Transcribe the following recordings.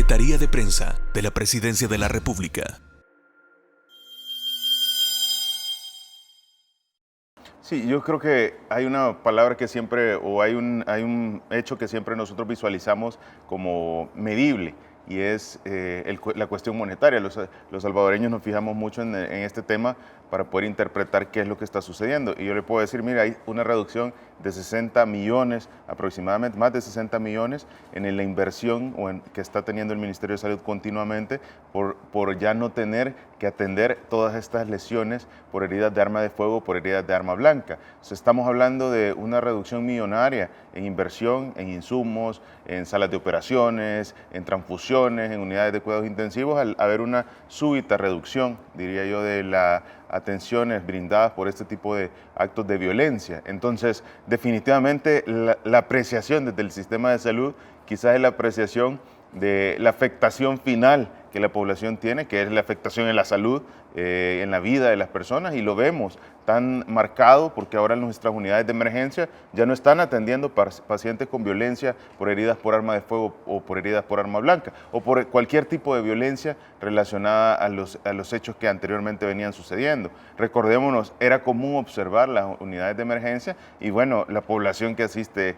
Secretaría de Prensa de la Presidencia de la República. Sí, yo creo que hay una palabra que siempre, o hay un hecho que siempre nosotros visualizamos como medible, y es la cuestión monetaria. Los salvadoreños nos fijamos mucho en este tema para poder interpretar qué es lo que está sucediendo. Y yo le puedo decir, mira, hay una reducción de 60 millones, aproximadamente, más de 60 millones en la inversión que está teniendo el Ministerio de Salud continuamente por ya no tener que atender todas estas lesiones por heridas de arma de fuego, por heridas de arma blanca. Entonces, estamos hablando de una reducción millonaria en inversión, en insumos, en salas de operaciones, en transfusiones, en unidades de cuidados intensivos, al haber una súbita reducción, diría yo, de las atenciones brindadas por este tipo de actos de violencia. Entonces, definitivamente la apreciación desde el sistema de salud quizás es la apreciación de la afectación final que la población tiene, que es la afectación en la salud, en la vida de las personas, y lo vemos tan marcado porque ahora nuestras unidades de emergencia ya no están atendiendo pacientes con violencia por heridas por arma de fuego o por heridas por arma blanca o por cualquier tipo de violencia relacionada a los hechos que anteriormente venían sucediendo. Recordémonos, era común observar las unidades de emergencia y bueno, la población que asiste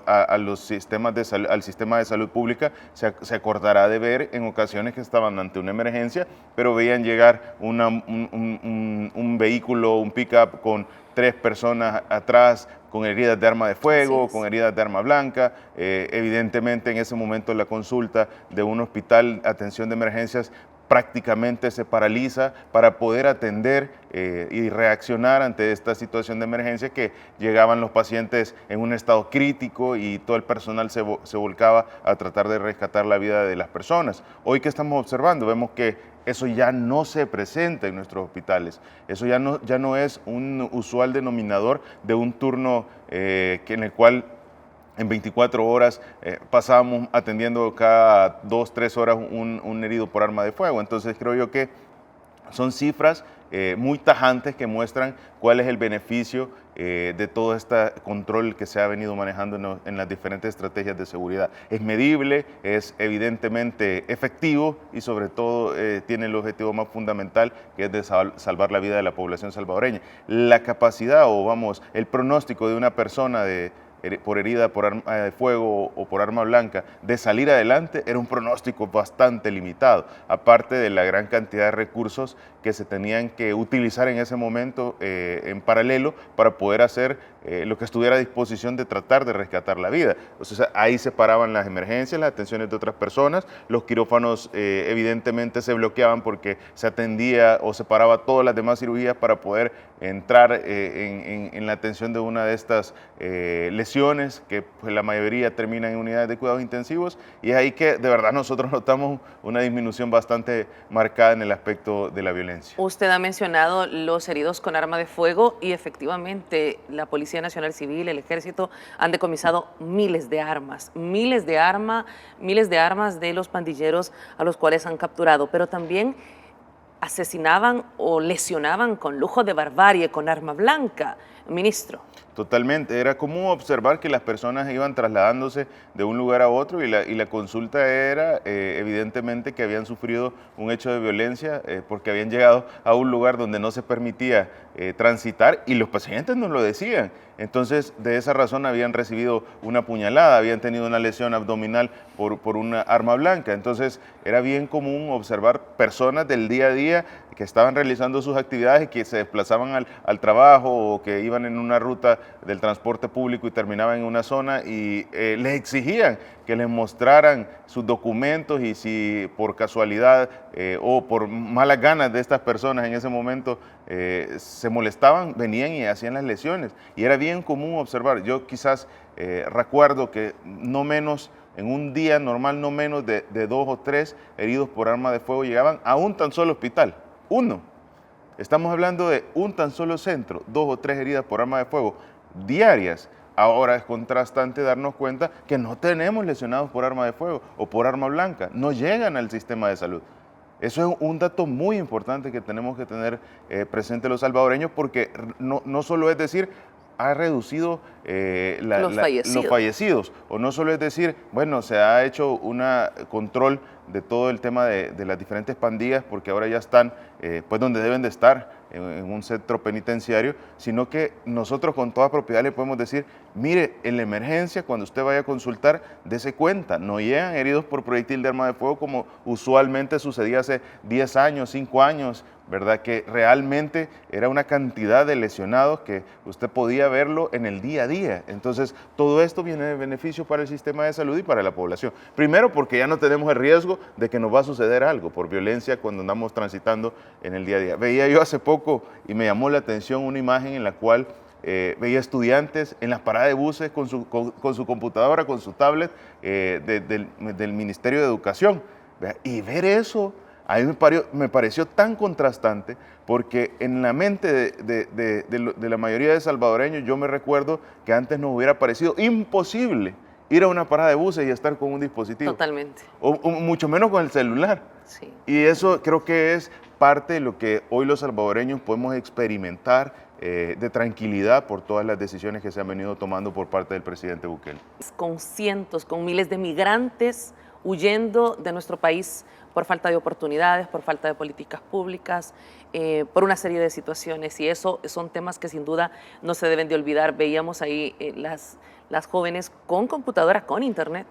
a los sistemas de salud, al sistema de salud pública se acordará de ver en ocasiones que estaban ante una emergencia, pero veían llegar un vehículo, un pick-up con 3 personas atrás con heridas de arma de fuego, con heridas de arma blanca. Evidentemente en ese momento la consulta de un hospital, atención de emergencias, prácticamente se paraliza para poder atender y reaccionar ante esta situación de emergencia, que llegaban los pacientes en un estado crítico y todo el personal se volcaba a tratar de rescatar la vida de las personas. Hoy, ¿qué estamos observando? Vemos que eso ya no se presenta en nuestros hospitales. Eso ya no es un usual denominador de un turno en el cual en 24 horas pasábamos atendiendo cada 2, 3 horas un herido por arma de fuego. Entonces creo yo que son cifras muy tajantes que muestran cuál es el beneficio de todo este control que se ha venido manejando en las diferentes estrategias de seguridad. Es medible, es evidentemente efectivo y sobre todo tiene el objetivo más fundamental, que es de salvar la vida de la población salvadoreña. La capacidad el pronóstico de una persona por herida por arma de fuego o por arma blanca de salir adelante era un pronóstico bastante limitado, aparte de la gran cantidad de recursos que se tenían que utilizar en ese momento en paralelo para poder hacer lo que estuviera a disposición de tratar de rescatar la vida. Entonces ahí se paraban las emergencias, las atenciones de otras personas, los quirófanos evidentemente se bloqueaban porque se atendía o se paraba todas las demás cirugías para poder entrar en la atención de una de estas lesiones que pues, la mayoría terminan en unidades de cuidados intensivos, y es ahí que de verdad nosotros notamos una disminución bastante marcada en el aspecto de la violencia. Usted ha mencionado los heridos con arma de fuego y efectivamente la Policía Nacional Civil, el Ejército han decomisado miles de armas de los pandilleros a los cuales han capturado, pero también asesinaban o lesionaban con lujo de barbarie con arma blanca. Ministro. Totalmente, era común observar que las personas iban trasladándose de un lugar a otro y la consulta era evidentemente que habían sufrido un hecho de violencia porque habían llegado a un lugar donde no se permitía transitar, y los pacientes nos lo decían. Entonces, de esa razón habían recibido una puñalada, habían tenido una lesión abdominal por una arma blanca. Entonces, era bien común observar personas del día a día que estaban realizando sus actividades y que se desplazaban al trabajo o que iban en una ruta del transporte público y terminaban en una zona y les exigían que les mostraran sus documentos, y si por casualidad o por malas ganas de estas personas en ese momento se molestaban, venían y hacían las lesiones. Y era bien común observar. Yo quizás recuerdo que no menos, en un día normal, no menos de 2 o 3 heridos por arma de fuego llegaban a un tan solo hospital. Uno. Estamos hablando de un tan solo centro, 2 o 3 heridas por arma de fuego diarias. Ahora es contrastante darnos cuenta que no tenemos lesionados por arma de fuego o por arma blanca, no llegan al sistema de salud. Eso es un dato muy importante que tenemos que tener presente los salvadoreños, porque no solo es decir, ha reducido Los fallecidos. los fallecidos. O no solo es decir, bueno, se ha hecho un control de todo el tema de las diferentes pandillas porque ahora ya están pues donde deben de estar, en un centro penitenciario, sino que nosotros con toda propiedad le podemos decir, mire, en la emergencia, cuando usted vaya a consultar, dése cuenta, no llegan heridos por proyectil de arma de fuego como usualmente sucedía hace 10 años, 5 años, ¿verdad? Que realmente era una cantidad de lesionados que usted podía verlo en el día a día. Entonces, todo esto viene de beneficio para el sistema de salud y para la población. Primero, porque ya no tenemos el riesgo de que nos va a suceder algo por violencia cuando andamos transitando en el día a día. Veía yo hace poco y me llamó la atención una imagen en la cual veía estudiantes en las paradas de buses con su computadora, con su tablet del Ministerio de Educación. Y ver eso a mí me pareció tan contrastante porque en la mente de la mayoría de salvadoreños yo me recuerdo que antes nos hubiera parecido imposible ir a una parada de buses y estar con un dispositivo. Totalmente. O mucho menos con el celular. Sí. Y eso creo que es parte de lo que hoy los salvadoreños podemos experimentar de tranquilidad por todas las decisiones que se han venido tomando por parte del presidente Bukele. Con cientos, con miles de migrantes huyendo de nuestro país por falta de oportunidades, por falta de políticas públicas, por una serie de situaciones. Y eso son temas que sin duda no se deben de olvidar. Veíamos ahí las jóvenes con computadoras, con internet.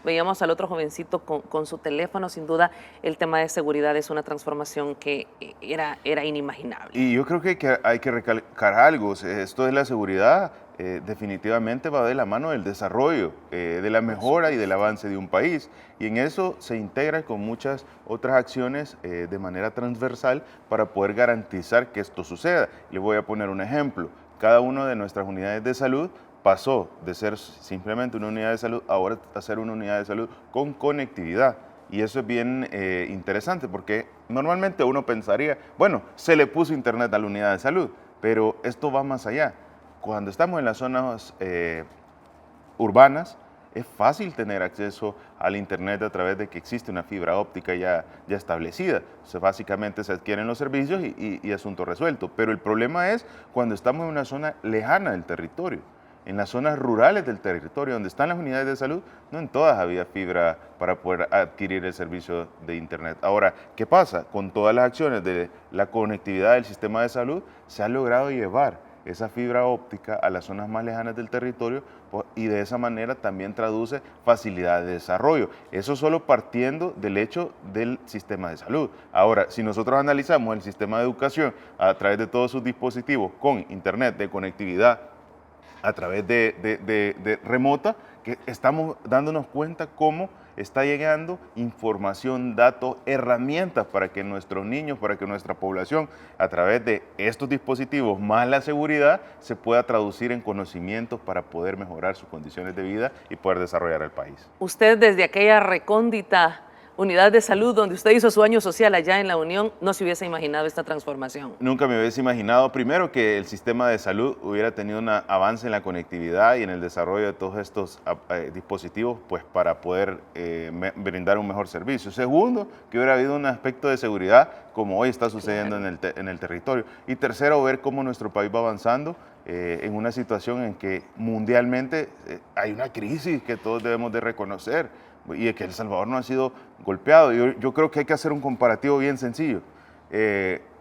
Veíamos al otro jovencito con su teléfono. Sin duda, el tema de seguridad es una transformación que era inimaginable. Y yo creo que hay que recalcar algo. Esto de la seguridad definitivamente va de la mano del desarrollo, de la mejora y del avance de un país. Y en eso se integra con muchas otras acciones de manera transversal para poder garantizar que esto suceda. Le voy a poner un ejemplo. Cada una de nuestras unidades de salud pasó de ser simplemente una unidad de salud ahora a ser una unidad de salud con conectividad. Y eso es bien interesante porque normalmente uno pensaría, bueno, se le puso internet a la unidad de salud, pero esto va más allá. Cuando estamos en las zonas urbanas, es fácil tener acceso al internet a través de que existe una fibra óptica ya establecida. O sea, básicamente se adquieren los servicios y asunto resuelto. Pero el problema es cuando estamos en una zona lejana del territorio. En las zonas rurales del territorio, donde están las unidades de salud, no en todas había fibra para poder adquirir el servicio de internet. Ahora, ¿qué pasa? Con todas las acciones de la conectividad del sistema de salud, se ha logrado llevar esa fibra óptica a las zonas más lejanas del territorio y de esa manera también traduce facilidad de desarrollo. Eso solo partiendo del hecho del sistema de salud. Ahora, si nosotros analizamos el sistema de educación a través de todos sus dispositivos con internet de conectividad, a través de remota, que estamos dándonos cuenta cómo está llegando información, datos, herramientas para que nuestros niños, para que nuestra población, a través de estos dispositivos más la seguridad, se pueda traducir en conocimientos para poder mejorar sus condiciones de vida y poder desarrollar el país. Usted desde aquella recóndita unidad de salud donde usted hizo su año social allá en la Unión, no se hubiese imaginado esta transformación. Nunca me hubiese imaginado, primero, que el sistema de salud hubiera tenido un avance en la conectividad y en el desarrollo de todos estos dispositivos pues, para poder brindar un mejor servicio. Segundo, que hubiera habido un aspecto de seguridad como hoy está sucediendo en el territorio. Y tercero, ver cómo nuestro país va avanzando en una situación en que mundialmente hay una crisis que todos debemos de reconocer y que El Salvador no ha sido golpeado. Yo creo que hay que hacer un comparativo bien sencillo.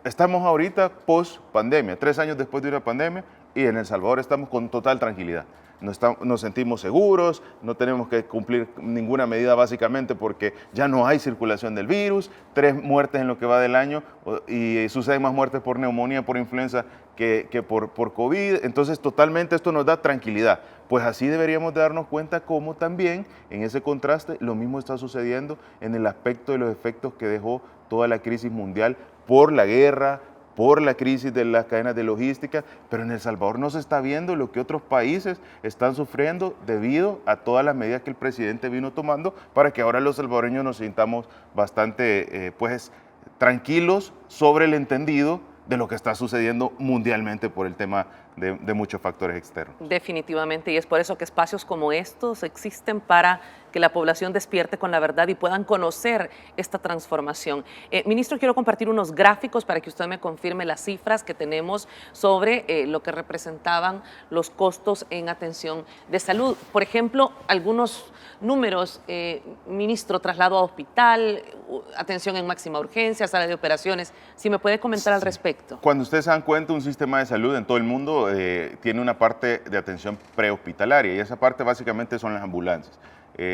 Estamos ahorita post pandemia, 3 años después de una pandemia, y en El Salvador estamos con total tranquilidad. Nos sentimos seguros, no tenemos que cumplir ninguna medida básicamente porque ya no hay circulación del virus, 3 muertes en lo que va del año y suceden más muertes por neumonía, por influenza que por COVID. Entonces totalmente esto nos da tranquilidad. Pues así deberíamos de darnos cuenta cómo también en ese contraste lo mismo está sucediendo en el aspecto de los efectos que dejó toda la crisis mundial por la guerra, por la crisis de las cadenas de logística, pero en El Salvador no se está viendo lo que otros países están sufriendo debido a todas las medidas que el presidente vino tomando para que ahora los salvadoreños nos sintamos bastante tranquilos sobre el entendido de lo que está sucediendo mundialmente por el tema de muchos factores externos. Definitivamente, y es por eso que espacios como estos existen para que la población despierte con la verdad y puedan conocer esta transformación. Ministro, quiero compartir unos gráficos para que usted me confirme las cifras que tenemos sobre lo que representaban los costos en atención de salud. Por ejemplo, algunos números, ministro, traslado a hospital, atención en máxima urgencia, sala de operaciones, si me puede comentar al respecto. Cuando ustedes se dan cuenta, un sistema de salud en todo el mundo tiene una parte de atención prehospitalaria y esa parte básicamente son las ambulancias.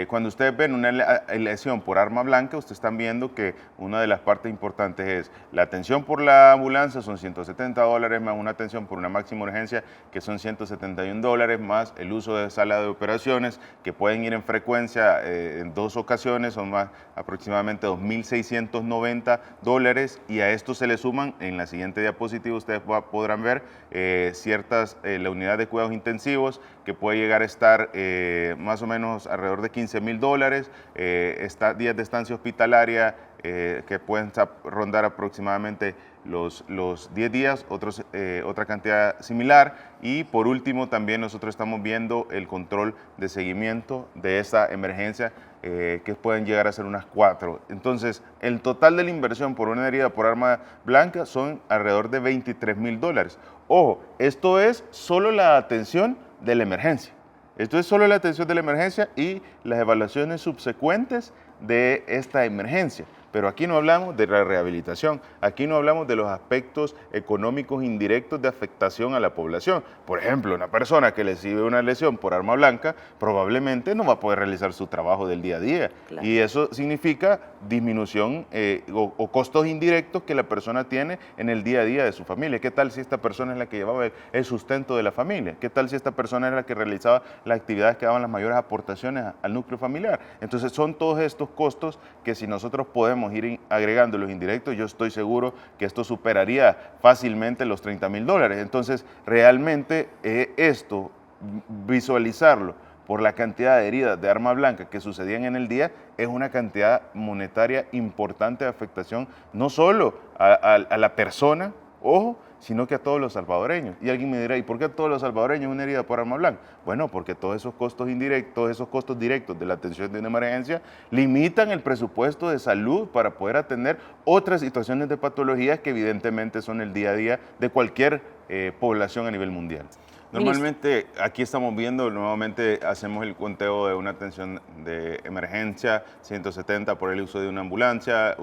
Cuando ustedes ven una lesión por arma blanca, ustedes están viendo que una de las partes importantes es la atención por la ambulancia, son $170, más una atención por una máxima urgencia, que son $171, más el uso de sala de operaciones, que pueden ir en frecuencia en 2 ocasiones, son más aproximadamente $2.690, y a esto se le suman, en la siguiente diapositiva ustedes podrán ver la unidad de cuidados intensivos, que puede llegar a estar más o menos alrededor de $15.000, días de estancia hospitalaria que pueden rondar aproximadamente los 10 días, otra cantidad similar, y por último también nosotros estamos viendo el control de seguimiento de esa emergencia, que pueden llegar a ser unas 4. Entonces, el total de la inversión por una herida por arma blanca son alrededor de $23.000. Ojo, esto es solo la atención de la emergencia. Esto es solo la atención de la emergencia y las evaluaciones subsecuentes de esta emergencia. Pero aquí no hablamos de la rehabilitación, aquí no hablamos de los aspectos económicos indirectos de afectación a la población. Por ejemplo, una persona que recibe una lesión por arma blanca probablemente no va a poder realizar su trabajo del día a día. Claro. Y eso significa disminución o costos indirectos que la persona tiene en el día a día de su familia. ¿Qué tal si esta persona es la que llevaba el sustento de la familia? ¿Qué tal si esta persona es la que realizaba las actividades que daban las mayores aportaciones al núcleo familiar? Entonces son todos estos costos que si nosotros podemos ir agregando los indirectos, yo estoy seguro que esto superaría fácilmente los $30.000. Entonces, realmente esto, visualizarlo por la cantidad de heridas de arma blanca que sucedían en el día, es una cantidad monetaria importante de afectación, no solo a la persona, ojo, sino que a todos los salvadoreños. Y alguien me dirá, ¿y por qué a todos los salvadoreños una herida por arma blanca? Bueno, porque todos esos costos indirectos, esos costos directos de la atención de una emergencia limitan el presupuesto de salud para poder atender otras situaciones de patologías que evidentemente son el día a día de cualquier población a nivel mundial. Normalmente aquí estamos viendo, nuevamente hacemos el conteo de una atención de emergencia, 170 por el uso de una ambulancia,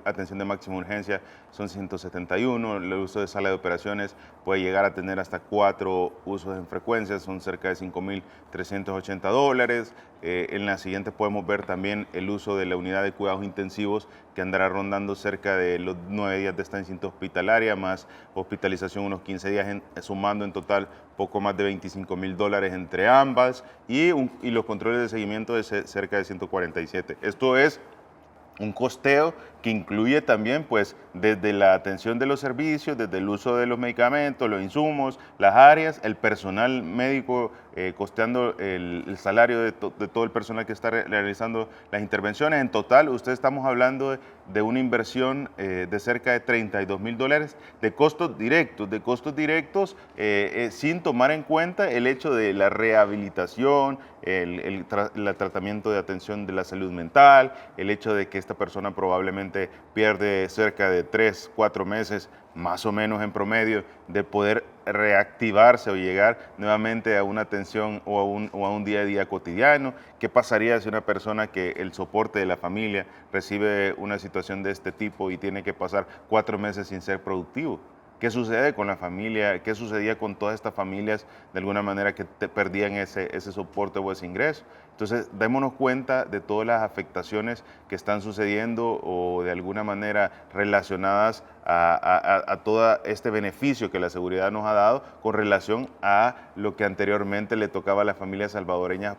atención de máxima urgencia son 171, el uso de sala de operaciones puede llegar a tener hasta 4 usos en frecuencia, son cerca de $5.380. En la siguiente podemos ver también el uso de la unidad de cuidados intensivos, que andará rondando cerca de los 9 días de estancia hospitalaria, más hospitalización unos 15 días, sumando en total poco más de $25.000 entre ambas, y los controles de seguimiento de cerca de 147. Esto es un costeo que incluye también, pues, desde la atención de los servicios, desde el uso de los medicamentos, los insumos, las áreas, el personal médico, costeando el salario de todo el personal que está realizando las intervenciones. En total, estamos hablando de una inversión de cerca de $32.000 de costos directos, sin tomar en cuenta el hecho de la rehabilitación, el tratamiento de atención de la salud mental, el hecho de que esta persona probablemente pierde cerca de 3-4 meses, más o menos en promedio, de poder reactivarse o llegar nuevamente a una atención o a un día a día cotidiano. ¿Qué pasaría si una persona que el soporte de la familia recibe una situación de este tipo y tiene que pasar 4 meses sin ser productivo? ¿Qué sucede con la familia? ¿Qué sucedía con todas estas familias de alguna manera que perdían ese soporte o ese ingreso? Entonces, démonos cuenta de todas las afectaciones que están sucediendo o de alguna manera relacionadas a todo este beneficio que la seguridad nos ha dado con relación a lo que anteriormente le tocaba a las familias salvadoreñas,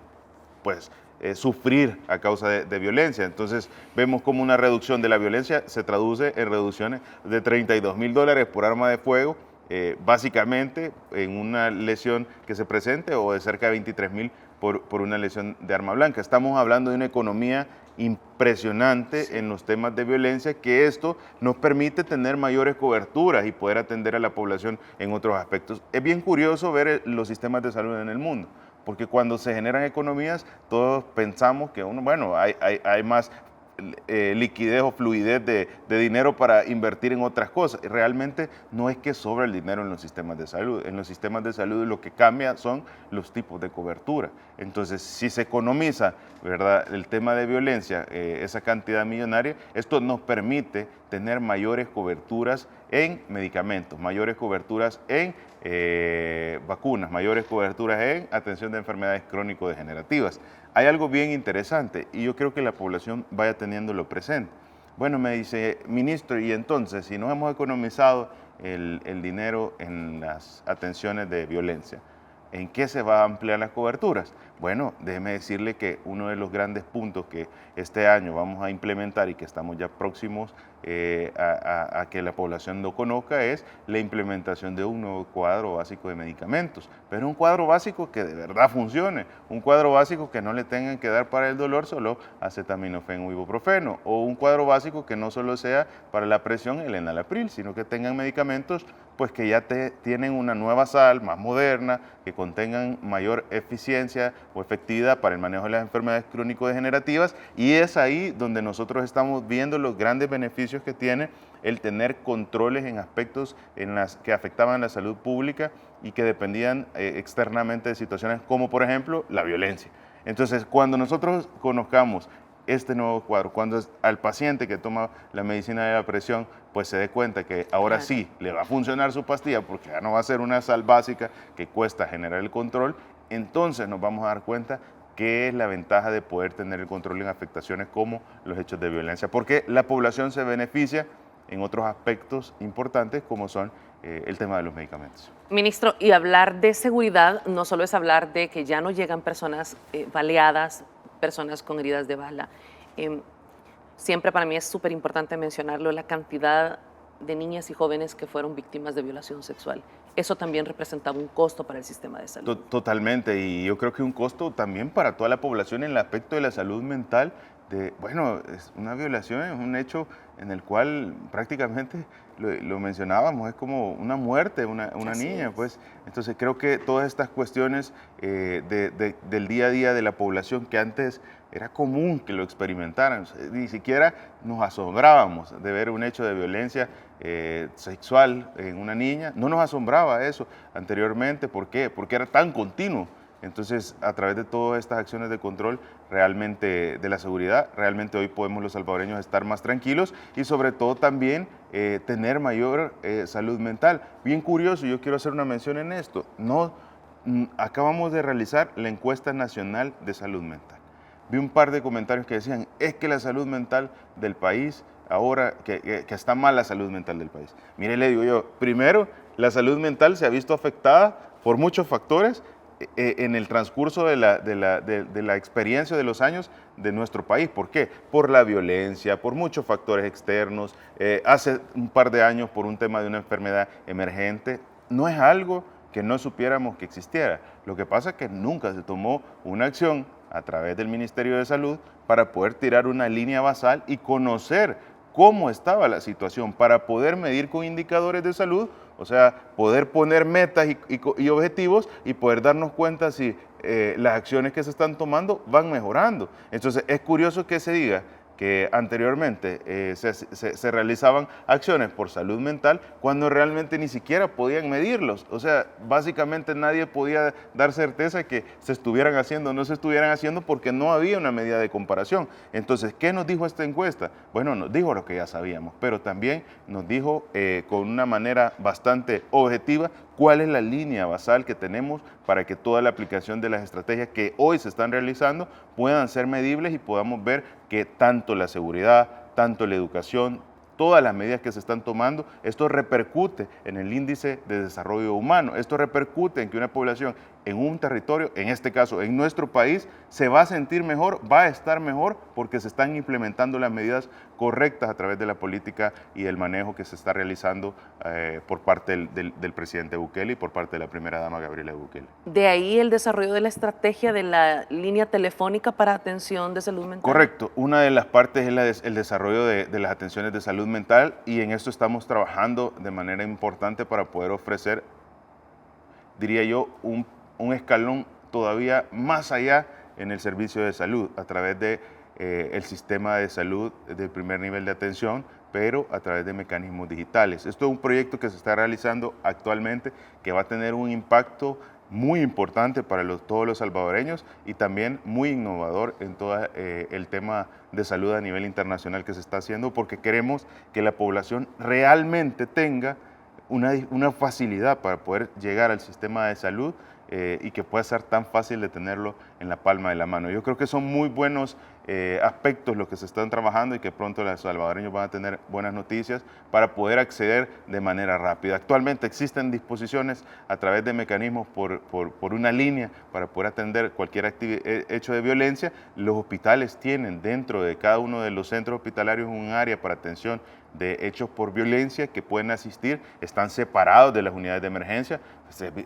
pues, sufrir a causa de violencia. Entonces vemos como una reducción de la violencia se traduce en reducciones de $32.000 por arma de fuego, básicamente en una lesión que se presente o de cerca de 23.000 por una lesión de arma blanca. Estamos hablando de una economía impresionante en los temas de violencia, que esto nos permite tener mayores coberturas y poder atender a la población en otros aspectos. Es bien curioso ver los sistemas de salud en el mundo, porque cuando se generan economías, todos pensamos que hay más liquidez o fluidez de dinero para invertir en otras cosas. Realmente no es que sobra el dinero en los sistemas de salud. En los sistemas de salud lo que cambia son los tipos de cobertura. Entonces, si se economiza, ¿verdad?, el tema de violencia, esa cantidad millonaria, esto nos permite tener mayores coberturas en medicamentos, mayores coberturas en vacunas, mayores coberturas en atención de enfermedades crónico-degenerativas. Hay algo bien interesante y yo creo que la población vaya teniéndolo presente. Bueno, me dice, ministro, y entonces, si no hemos economizado el dinero en las atenciones de violencia, ¿en qué se va a ampliar las coberturas? Bueno, déjeme decirle que uno de los grandes puntos que este año vamos a implementar y que estamos ya próximos a que la población lo conozca es la implementación de un nuevo cuadro básico de medicamentos, pero un cuadro básico que de verdad funcione, un cuadro básico que no le tengan que dar para el dolor solo acetaminofén o ibuprofeno, o un cuadro básico que no solo sea para la presión el enalapril, sino que tengan medicamentos pues que ya tienen una nueva sal más moderna, que contengan mayor eficiencia o efectividad para el manejo de las enfermedades crónico-degenerativas, y es ahí donde nosotros estamos viendo los grandes beneficios que tiene el tener controles en aspectos que afectaban la salud pública y que dependían externamente de situaciones como por ejemplo la violencia. Entonces, cuando nosotros conozcamos este nuevo cuadro, cuando al paciente que toma la medicina de la presión, pues se dé cuenta que ahora sí le va a funcionar su pastilla porque ya no va a ser una sal básica que cuesta generar el control, entonces nos vamos a dar cuenta qué es la ventaja de poder tener el control en afectaciones como los hechos de violencia, porque la población se beneficia en otros aspectos importantes como son el tema de los medicamentos. Ministro, y hablar de seguridad no solo es hablar de que ya no llegan personas baleadas, personas con heridas de bala. Siempre para mí es súper importante mencionarlo, la cantidad de niñas y jóvenes que fueron víctimas de violación sexual. Eso también representaba un costo para el sistema de salud. Totalmente, y yo creo que un costo también para toda la población en el aspecto de la salud mental. Es una violación, es un hecho en el cual prácticamente lo mencionábamos, es como una muerte, una niña, pues. Entonces creo que todas estas cuestiones del día a día de la población que antes era común que lo experimentaran, ni siquiera nos asombrábamos de ver un hecho de violencia sexual en una niña, no nos asombraba eso anteriormente. ¿Por qué? Porque era tan continuo. Entonces, a través de todas estas acciones de control realmente de la seguridad, realmente hoy podemos los salvadoreños estar más tranquilos y sobre todo también tener mayor salud mental. Bien curioso, yo quiero hacer una mención en esto. Acabamos de realizar la encuesta nacional de salud mental. Vi un par de comentarios que decían, es que la salud mental del país, ahora que está mal la salud mental del país. Mire, le digo yo, primero, la salud mental se ha visto afectada por muchos factores en el transcurso de la experiencia de los años de nuestro país. ¿Por qué? Por la violencia, por muchos factores externos, hace un par de años por un tema de una enfermedad emergente. No es algo que no supiéramos que existiera. Lo que pasa es que nunca se tomó una acción a través del Ministerio de Salud para poder tirar una línea basal y conocer cómo estaba la situación, para poder medir con indicadores de salud, o sea, poder poner metas y objetivos y poder darnos cuenta si las acciones que se están tomando van mejorando. Entonces, es curioso que se diga que anteriormente se realizaban acciones por salud mental cuando realmente ni siquiera podían medirlos. O sea, básicamente nadie podía dar certeza que se estuvieran haciendo o no se estuvieran haciendo porque no había una medida de comparación. Entonces, ¿qué nos dijo esta encuesta? Bueno, nos dijo lo que ya sabíamos, pero también nos dijo con una manera bastante objetiva cuál es la línea basal que tenemos para que toda la aplicación de las estrategias que hoy se están realizando puedan ser medibles y podamos ver que tanto la seguridad, tanto la educación, todas las medidas que se están tomando, esto repercute en el índice de desarrollo humano, esto repercute en que una población en un territorio, en este caso en nuestro país, se va a sentir mejor, va a estar mejor porque se están implementando las medidas correctas a través de la política y el manejo que se está realizando por parte del presidente Bukele y por parte de la primera dama Gabriela Bukele. De ahí el desarrollo de la estrategia de la línea telefónica para atención de salud mental. Correcto, una de las partes es el desarrollo de las atenciones de salud mental y en esto estamos trabajando de manera importante para poder ofrecer, diría yo, un escalón todavía más allá en el servicio de salud a través de el sistema de salud del primer nivel de atención, pero a través de mecanismos digitales. Esto es un proyecto que se está realizando actualmente que va a tener un impacto muy importante para todos los salvadoreños y también muy innovador en todo el tema de salud a nivel internacional que se está haciendo, porque queremos que la población realmente tenga una facilidad para poder llegar al sistema de salud y que pueda ser tan fácil de tenerlo en la palma de la mano. Yo creo que son muy buenos aspectos los que se están trabajando y que pronto los salvadoreños van a tener buenas noticias para poder acceder de manera rápida. Actualmente existen disposiciones a través de mecanismos por una línea para poder atender cualquier hecho de violencia. Los hospitales tienen dentro de cada uno de los centros hospitalarios un área para atención de hechos por violencia que pueden asistir, están separados de las unidades de emergencia.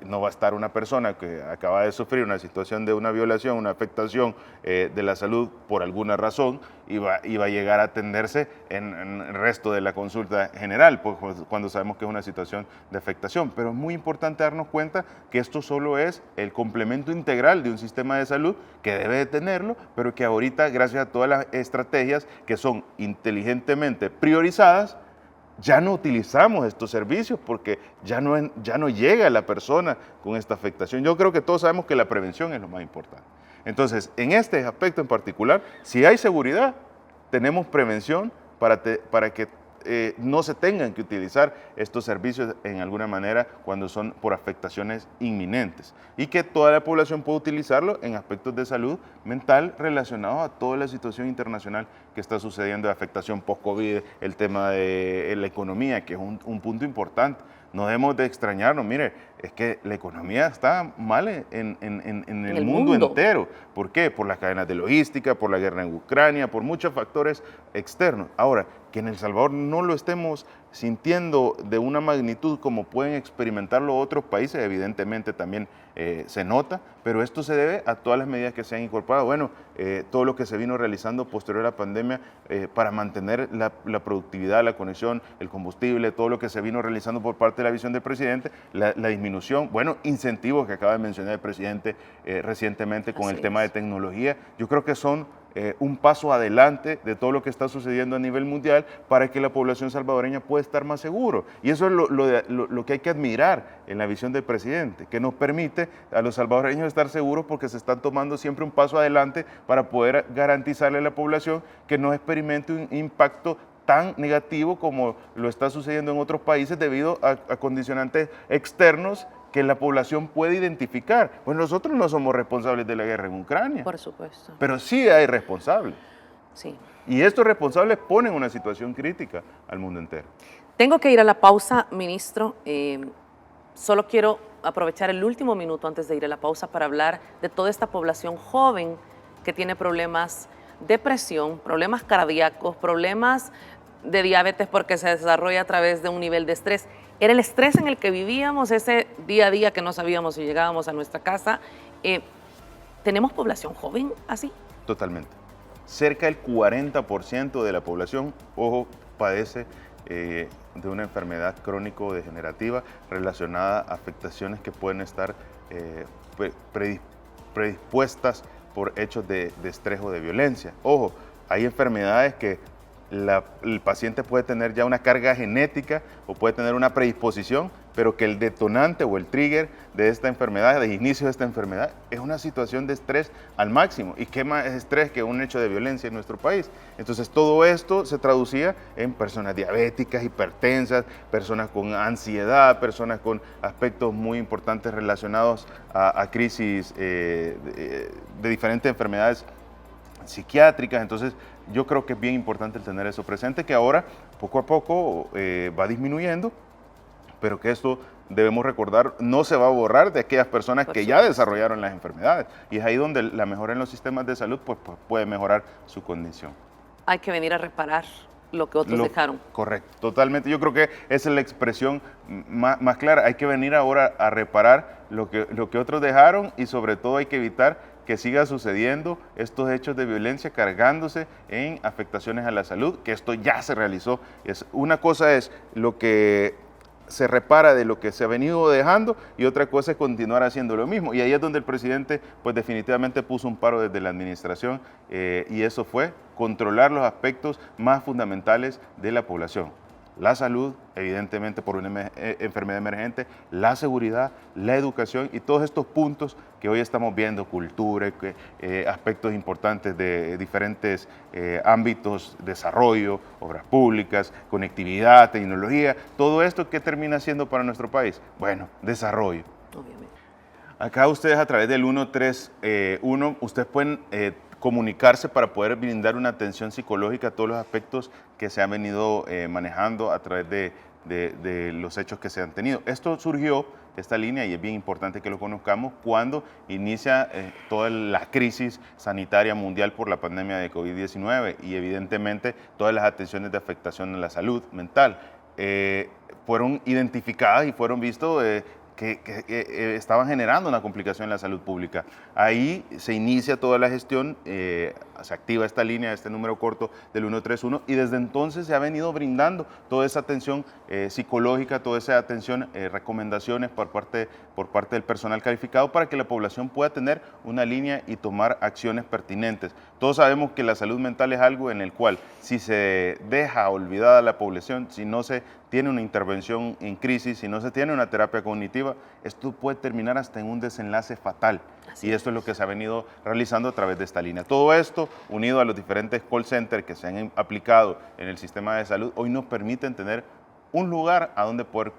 No va a estar una persona que acaba de sufrir una situación de una violación, una afectación de la salud por alguna razón y va a llegar a atenderse en el resto de la consulta general, pues, cuando sabemos que es una situación de afectación. Pero es muy importante darnos cuenta que esto solo es el complemento integral de un sistema de salud que debe de tenerlo, pero que ahorita, gracias a todas las estrategias que son inteligentemente priorizadas, ya no utilizamos estos servicios porque ya no llega la persona con esta afectación. Yo creo que todos sabemos que la prevención es lo más importante. Entonces, en este aspecto en particular, si hay seguridad, tenemos prevención para que no se tengan que utilizar estos servicios en alguna manera cuando son por afectaciones inminentes y que toda la población pueda utilizarlo en aspectos de salud mental relacionados a toda la situación internacional que está sucediendo de afectación post-COVID, el tema de la economía, que es un punto importante. No debemos de extrañarnos, mire, es que la economía está mal en el mundo entero. ¿Por qué? Por las cadenas de logística, por la guerra en Ucrania, por muchos factores externos. Ahora, que en El Salvador no lo estemos sintiendo de una magnitud como pueden experimentarlo otros países, evidentemente también se nota, pero esto se debe a todas las medidas que se han incorporado. Bueno, todo lo que se vino realizando posterior a la pandemia para mantener la productividad, la conexión, el combustible, todo lo que se vino realizando por parte de la visión del presidente, la disminución, bueno, incentivos que acaba de mencionar el presidente recientemente con el tema de tecnología. Yo creo que son un paso adelante de todo lo que está sucediendo a nivel mundial para que la población salvadoreña pueda estar más seguro. Y eso es lo que hay que admirar en la visión del presidente, que nos permite a los salvadoreños estar seguros porque se están tomando siempre un paso adelante para poder garantizarle a la población que no experimente un impacto tan negativo como lo está sucediendo en otros países debido a condicionantes externos que la población puede identificar. Pues nosotros no somos responsables de la guerra en Ucrania. Por supuesto. Pero sí hay responsables. Sí. Y estos responsables ponen una situación crítica al mundo entero. Tengo que ir a la pausa, ministro. Solo quiero aprovechar el último minuto antes de ir a la pausa para hablar de toda esta población joven que tiene problemas de presión, problemas cardíacos, problemas de diabetes porque se desarrolla a través de un nivel de estrés. Era el estrés en el que vivíamos ese día a día que no sabíamos si llegábamos a nuestra casa. ¿Tenemos población joven así? Totalmente. Cerca del 40% de la población, ojo, padece de una enfermedad crónico-degenerativa relacionada a afectaciones que pueden estar predispuestas por hechos de estrés o de violencia. Ojo, hay enfermedades que el paciente puede tener ya una carga genética o puede tener una predisposición, pero que el detonante o el trigger de esta enfermedad, de inicio de esta enfermedad, es una situación de estrés al máximo. ¿Y qué más estrés que un hecho de violencia en nuestro país? Entonces todo esto se traducía en personas diabéticas, hipertensas, personas con ansiedad, personas con aspectos muy importantes relacionados a crisis de diferentes enfermedades psiquiátricas. Entonces yo creo que es bien importante el tener eso presente, que ahora poco a poco va disminuyendo, pero que esto debemos recordar, no se va a borrar de aquellas personas que ya desarrollaron las enfermedades. Y es ahí donde la mejora en los sistemas de salud pues puede mejorar su condición. Hay que venir a reparar lo que otros dejaron. Correcto, totalmente. Yo creo que esa es la expresión más clara. Hay que venir ahora a reparar lo que otros dejaron y sobre todo hay que evitar que siga sucediendo estos hechos de violencia cargándose en afectaciones a la salud, que esto ya se realizó. Una cosa es lo que se repara de lo que se ha venido dejando y otra cosa es continuar haciendo lo mismo. Y ahí es donde el presidente pues definitivamente puso un paro desde la administración y eso fue controlar los aspectos más fundamentales de la población. La salud, evidentemente por una enfermedad emergente, la seguridad, la educación y todos estos puntos que hoy estamos viendo, cultura, aspectos importantes de diferentes ámbitos, desarrollo, obras públicas, conectividad, tecnología, todo esto, ¿qué termina siendo para nuestro país? Bueno, desarrollo. Obviamente. Acá ustedes a través del 131, ustedes pueden comunicarse para poder brindar una atención psicológica a todos los aspectos que se han venido manejando a través de los hechos que se han tenido. Esto surgió, esta línea, y es bien importante que lo conozcamos, cuando inicia toda la crisis sanitaria mundial por la pandemia de COVID-19 y evidentemente todas las atenciones de afectación en la salud mental fueron identificadas y fueron vistos que estaban generando una complicación en la salud pública. Ahí se inicia toda la gestión, se activa esta línea, este número corto del 131 y desde entonces se ha venido brindando toda esa atención psicológica, toda esa atención, recomendaciones por parte del personal calificado para que la población pueda tener una línea y tomar acciones pertinentes. Todos sabemos que la salud mental es algo en el cual si se deja olvidada la población, si no se tiene una intervención en crisis, si no se tiene una terapia cognitiva, esto puede terminar hasta en un desenlace fatal. Y esto es lo que se ha venido realizando a través de esta línea. Todo esto, unido a los diferentes call centers que se han aplicado en el sistema de salud, hoy nos permiten tener un lugar a donde poder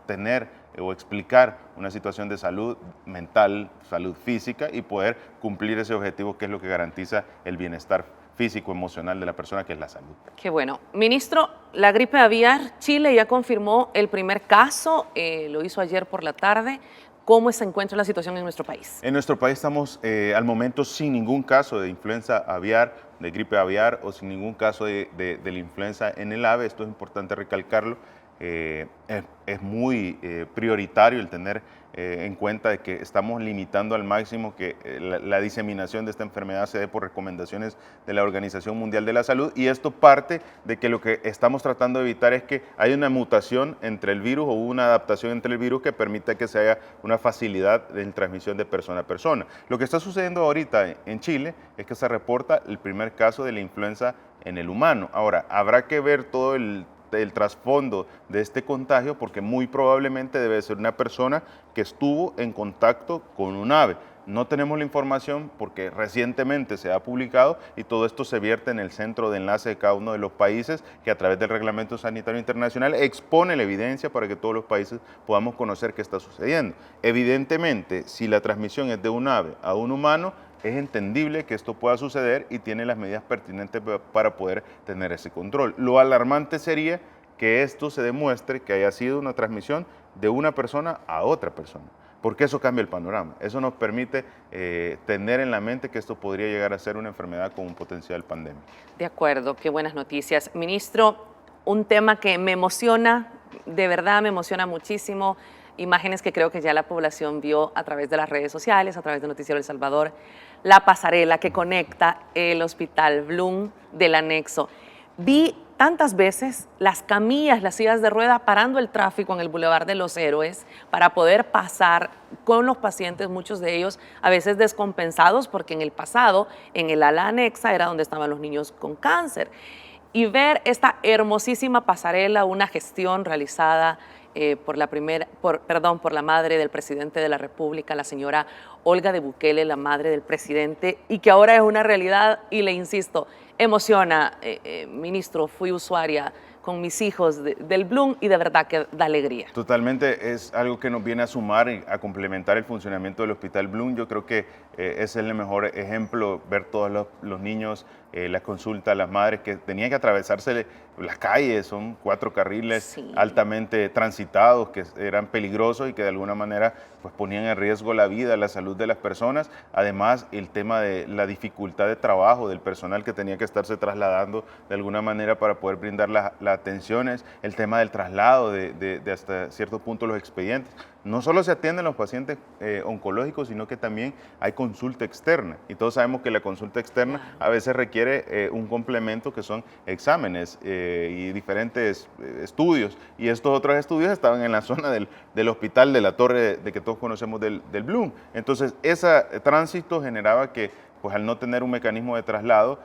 tener o explicar una situación de salud mental, salud física y poder cumplir ese objetivo que es lo que garantiza el bienestar físico, emocional de la persona, que es la salud. Qué bueno. Ministro, la gripe aviar, Chile ya confirmó el primer caso, lo hizo ayer por la tarde. ¿Cómo se encuentra la situación en nuestro país? En nuestro país estamos al momento sin ningún caso de influenza aviar, de gripe aviar o sin ningún caso de la influenza en el ave. Esto es importante recalcarlo. Es muy prioritario el tener en cuenta de que estamos limitando al máximo que la diseminación de esta enfermedad se dé por recomendaciones de la Organización Mundial de la Salud, y esto parte de que lo que estamos tratando de evitar es que haya una mutación entre el virus o una adaptación entre el virus que permita que se haya una facilidad de transmisión de persona a persona. Lo que está sucediendo ahorita en Chile es que se reporta el primer caso de la influenza en el humano. Ahora, habrá que ver todo el trasfondo de este contagio porque muy probablemente debe ser una persona que estuvo en contacto con un ave. No tenemos la información porque recientemente se ha publicado y todo esto se vierte en el centro de enlace de cada uno de los países que a través del Reglamento Sanitario Internacional expone la evidencia para que todos los países podamos conocer qué está sucediendo. Evidentemente, si la transmisión es de un ave a un humano, es entendible que esto pueda suceder y tiene las medidas pertinentes para poder tener ese control. Lo alarmante sería que esto se demuestre que haya sido una transmisión de una persona a otra persona, porque eso cambia el panorama. Eso nos permite tener en la mente que esto podría llegar a ser una enfermedad con un potencial pandémico. De acuerdo, qué buenas noticias. Ministro, un tema que me emociona, de verdad me emociona muchísimo, imágenes que creo que ya la población vio a través de las redes sociales, a través de Noticiero El Salvador, la pasarela que conecta el Hospital Bloom del anexo. Vi tantas veces las camillas, las sillas de rueda parando el tráfico en el Boulevard de los Héroes para poder pasar con los pacientes, muchos de ellos a veces descompensados porque en el pasado, en el ala anexa era donde estaban los niños con cáncer. Y ver esta hermosísima pasarela, una gestión realizada por la madre del presidente de la República, la señora Olga de Bukele, la madre del presidente, y que ahora es una realidad, y le insisto, emociona, ministro, fui usuaria con mis hijos del Bloom y de verdad que da alegría. Totalmente, es algo que nos viene a sumar y a complementar el funcionamiento del Hospital Bloom. Yo creo que ese es el mejor ejemplo, ver todos los niños, las consultas, las madres que tenían que atravesarse las calles, son 4 carriles Sí. altamente transitados, que eran peligrosos y que de alguna manera pues, ponían en riesgo la vida, la salud de las personas. Además, el tema de la dificultad de trabajo del personal que tenía que estarse trasladando de alguna manera para poder brindar las atenciones, el tema del traslado de hasta cierto punto los expedientes. No solo se atienden los pacientes oncológicos, sino que también hay consulta externa. Y todos sabemos que la consulta externa a veces requiere un complemento que son exámenes y diferentes estudios. Y estos otros estudios estaban en la zona del hospital de la Torre de que todos conocemos del Bloom. Entonces, ese tránsito generaba que, pues al no tener un mecanismo de traslado,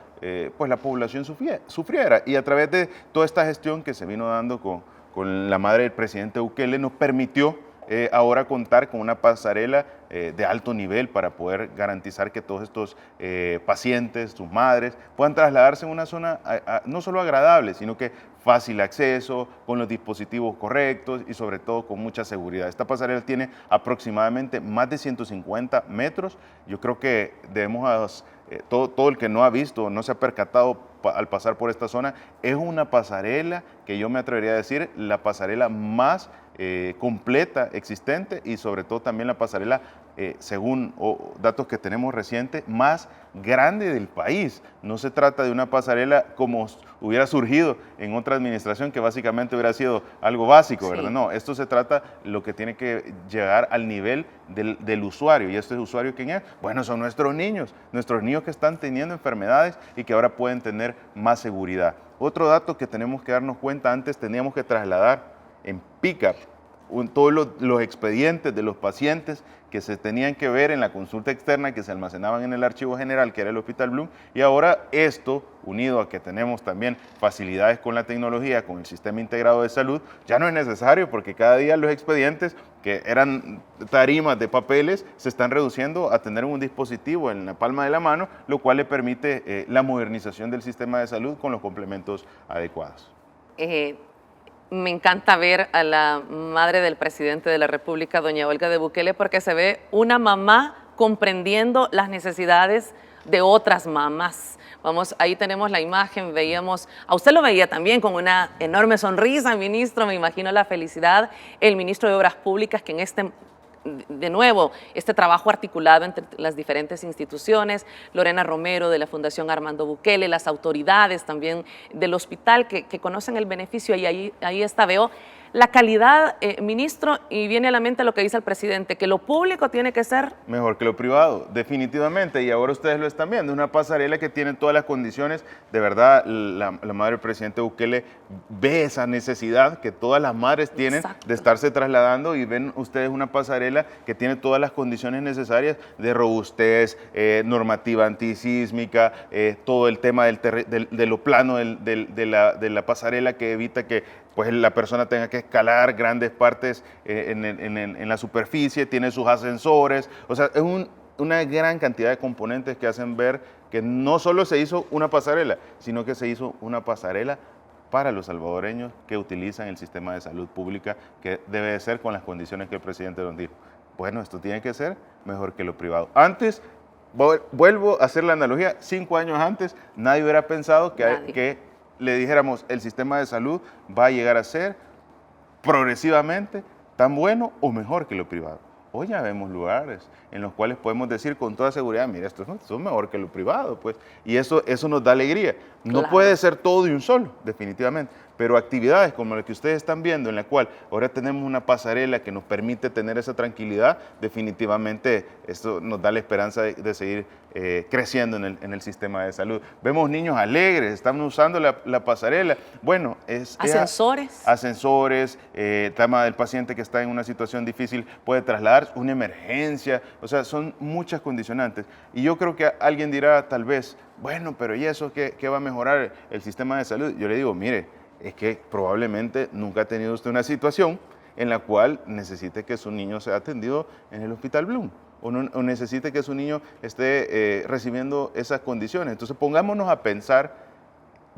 pues la población sufriera. Y a través de toda esta gestión que se vino dando con la madre del presidente Bukele, nos permitió ahora contar con una pasarela de alto nivel para poder garantizar que todos estos pacientes, sus madres, puedan trasladarse en una zona no solo agradable, sino que fácil acceso, con los dispositivos correctos y sobre todo con mucha seguridad. Esta pasarela tiene aproximadamente más de 150 metros. Yo creo que debemos, todo el que no ha visto, no se ha percatado al pasar por esta zona, es una pasarela que yo me atrevería a decir la pasarela más completa existente y sobre todo también la pasarela, según datos que tenemos recientes, más grande del país. No se trata de una pasarela como hubiera surgido en otra administración que básicamente hubiera sido algo básico, Sí. ¿verdad? No, esto se trata lo que tiene que llegar al nivel del usuario. ¿Y este usuario quién es? Bueno, son nuestros niños que están teniendo enfermedades y que ahora pueden tener más seguridad. Otro dato que tenemos que darnos cuenta, antes teníamos que trasladar en pick-up todos los expedientes de los pacientes que se tenían que ver en la consulta externa, que se almacenaban en el archivo general, que era el Hospital Bloom, y ahora esto, unido a que tenemos también facilidades con la tecnología, con el sistema integrado de salud, ya no es necesario porque cada día los expedientes, que eran tarimas de papeles, se están reduciendo a tener un dispositivo en la palma de la mano, lo cual le permite la modernización del sistema de salud con los complementos adecuados. Me encanta ver a la madre del presidente de la República, doña Olga de Bukele, porque se ve una mamá comprendiendo las necesidades de otras mamás. Vamos, ahí tenemos la imagen, veíamos, a usted lo veía también con una enorme sonrisa, ministro, me imagino la felicidad, el ministro de Obras Públicas, que de nuevo, este trabajo articulado entre las diferentes instituciones, Lorena Romero de la Fundación Armando Bukele, las autoridades también del hospital que conocen el beneficio y ahí está, veo la calidad, ministro, y viene a la mente lo que dice el presidente, que lo público tiene que ser mejor que lo privado, definitivamente, y ahora ustedes lo están viendo, una pasarela que tiene todas las condiciones, de verdad, la madre del presidente Bukele ve esa necesidad que todas las madres tienen Exacto. de estarse trasladando y ven ustedes una pasarela que tiene todas las condiciones necesarias de robustez, normativa antisísmica, todo el tema de lo plano de la pasarela que evita que pues la persona tenga que escalar grandes partes en la superficie, tiene sus ascensores, o sea, es una gran cantidad de componentes que hacen ver que no solo se hizo una pasarela, sino que se hizo una pasarela para los salvadoreños que utilizan el sistema de salud pública, que debe de ser con las condiciones que el presidente nos dijo. Bueno, esto tiene que ser mejor que lo privado. Antes, vuelvo a hacer la analogía, 5 años antes, nadie hubiera pensado que le dijéramos el sistema de salud va a llegar a ser progresivamente tan bueno o mejor que lo privado. Hoy ya vemos lugares en los cuales podemos decir con toda seguridad, mira, esto es mejor que lo privado, pues, y eso nos da alegría. No Claro. puede ser todo de un solo, definitivamente, pero actividades como las que ustedes están viendo, en la cual ahora tenemos una pasarela que nos permite tener esa tranquilidad, definitivamente esto nos da la esperanza de seguir creciendo en el sistema de salud. Vemos niños alegres, están usando la pasarela. Bueno, ascensores, tema del paciente que está en una situación difícil, puede trasladar una emergencia, o sea, son muchas condicionantes. Y yo creo que alguien dirá tal vez, bueno, pero ¿y eso qué va a mejorar el sistema de salud? Yo le digo, mire, es que probablemente nunca ha tenido usted una situación en la cual necesite que su niño sea atendido en el Hospital Bloom o necesite que su niño esté recibiendo esas condiciones. Entonces pongámonos a pensar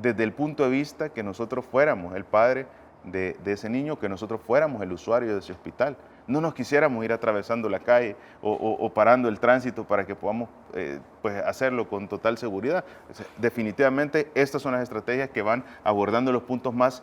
desde el punto de vista que nosotros fuéramos el padre de ese niño, que nosotros fuéramos el usuario de ese hospital. No nos quisiéramos ir atravesando la calle o parando el tránsito para que podamos pues hacerlo con total seguridad. Definitivamente estas son las estrategias que van abordando los puntos más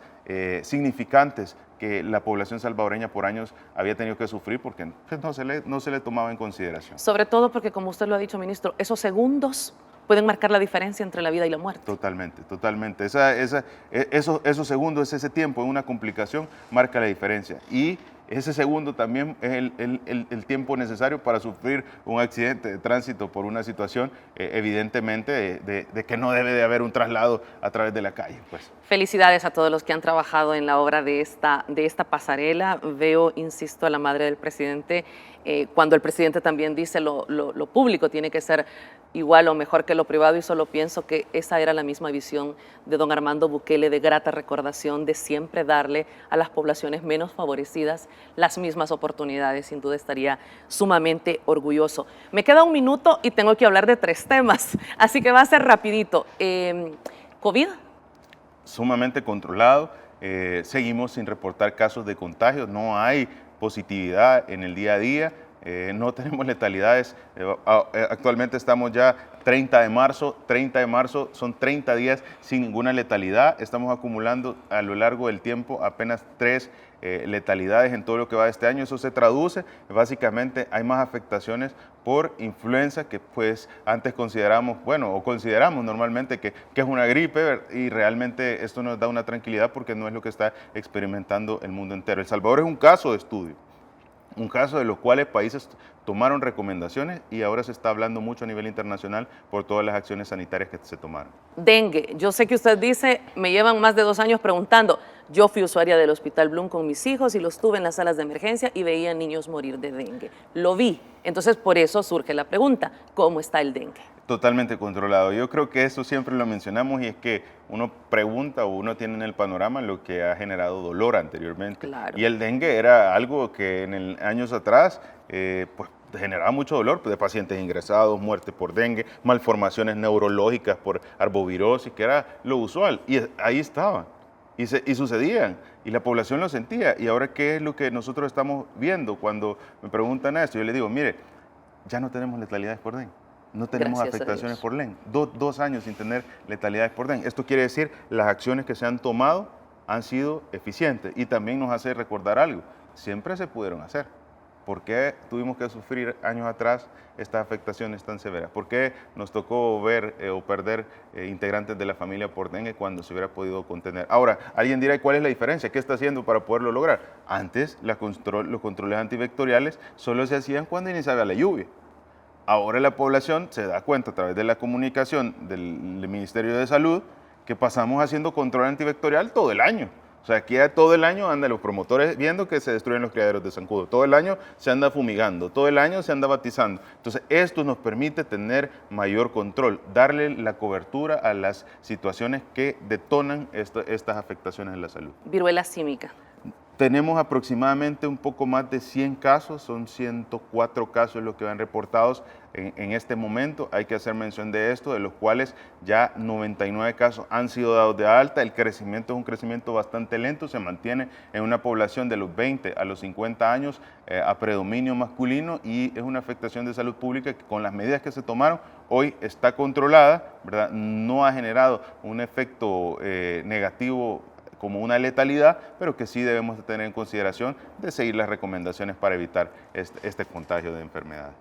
significantes que la población salvadoreña por años había tenido que sufrir porque pues, no se le tomaba en consideración. Sobre todo porque, como usted lo ha dicho, ministro, esos segundos pueden marcar la diferencia entre la vida y la muerte. Totalmente, totalmente. Esos segundos, ese tiempo en una complicación marca la diferencia. Y ese segundo también es el tiempo necesario para sufrir un accidente de tránsito por una situación evidentemente de que no debe de haber un traslado a través de la calle. Pues. Felicidades a todos los que han trabajado en la obra de esta pasarela. Veo, insisto, a la madre del presidente, cuando el presidente también dice lo público tiene que ser igual o mejor que lo privado, y solo pienso que esa era la misma visión de don Armando Bukele, de grata recordación, de siempre darle a las poblaciones menos favorecidas las mismas oportunidades. Sin duda estaría sumamente orgulloso. Me queda un minuto y tengo que hablar de 3 temas, así que va a ser rapidito. ¿COVID? Sumamente controlado, seguimos sin reportar casos de contagio, no hay positividad en el día a día. No tenemos letalidades, actualmente estamos ya 30 de marzo, son 30 días sin ninguna letalidad, estamos acumulando a lo largo del tiempo apenas 3 letalidades en todo lo que va de este año. Eso se traduce, básicamente hay más afectaciones por influenza que pues antes consideramos normalmente que es una gripe, y realmente esto nos da una tranquilidad porque no es lo que está experimentando el mundo entero. El Salvador es un caso de estudio. Un caso de los cuales países tomaron recomendaciones y ahora se está hablando mucho a nivel internacional por todas las acciones sanitarias que se tomaron. Dengue. Yo sé que usted dice, me llevan más de 2 años preguntando. Yo fui usuaria del Hospital Bloom con mis hijos y los tuve en las salas de emergencia y veía niños morir de dengue. Lo vi. Entonces, por eso surge la pregunta, ¿cómo está el dengue? Totalmente controlado. Yo creo que eso siempre lo mencionamos, y es que uno pregunta o uno tiene en el panorama lo que ha generado dolor anteriormente. Claro. Y el dengue era algo que en años atrás pues generaba mucho dolor de pacientes ingresados, muerte por dengue, malformaciones neurológicas por arbovirosis, que era lo usual. Y ahí estaban. Y sucedían, y la población lo sentía. Y ahora, ¿qué es lo que nosotros estamos viendo? Cuando me preguntan esto, yo les digo, mire, ya no tenemos letalidades por dengue, no tenemos afectaciones por dengue. 2 años sin tener letalidades por dengue. Esto quiere decir, las acciones que se han tomado han sido eficientes, y también nos hace recordar algo, siempre se pudieron hacer. ¿Por qué tuvimos que sufrir años atrás estas afectaciones tan severas? ¿Por qué nos tocó ver o perder integrantes de la familia por dengue cuando se hubiera podido contener? Ahora, alguien dirá, ¿cuál es la diferencia? ¿Qué está haciendo para poderlo lograr? Antes, los controles antivectoriales solo se hacían cuando iniciaba la lluvia. Ahora la población se da cuenta a través de la comunicación del Ministerio de Salud que pasamos haciendo control antivectorial todo el año. O sea, aquí todo el año andan los promotores viendo que se destruyen los criaderos de zancudo. Todo el año se anda fumigando, todo el año se anda batizando. Entonces, esto nos permite tener mayor control, darle la cobertura a las situaciones que detonan estas afectaciones en la salud. Viruela símica. Tenemos aproximadamente un poco más de 100 casos, son 104 casos los que van reportados en este momento. Hay que hacer mención de esto, de los cuales ya 99 casos han sido dados de alta. El crecimiento es un crecimiento bastante lento, se mantiene en una población de los 20 a los 50 años a predominio masculino, y es una afectación de salud pública que con las medidas que se tomaron hoy está controlada, ¿verdad? No ha generado un efecto negativo como una letalidad, pero que sí debemos de tener en consideración de seguir las recomendaciones para evitar este contagio de enfermedades.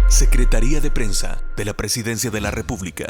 Secretaría de Prensa de la Presidencia de la República.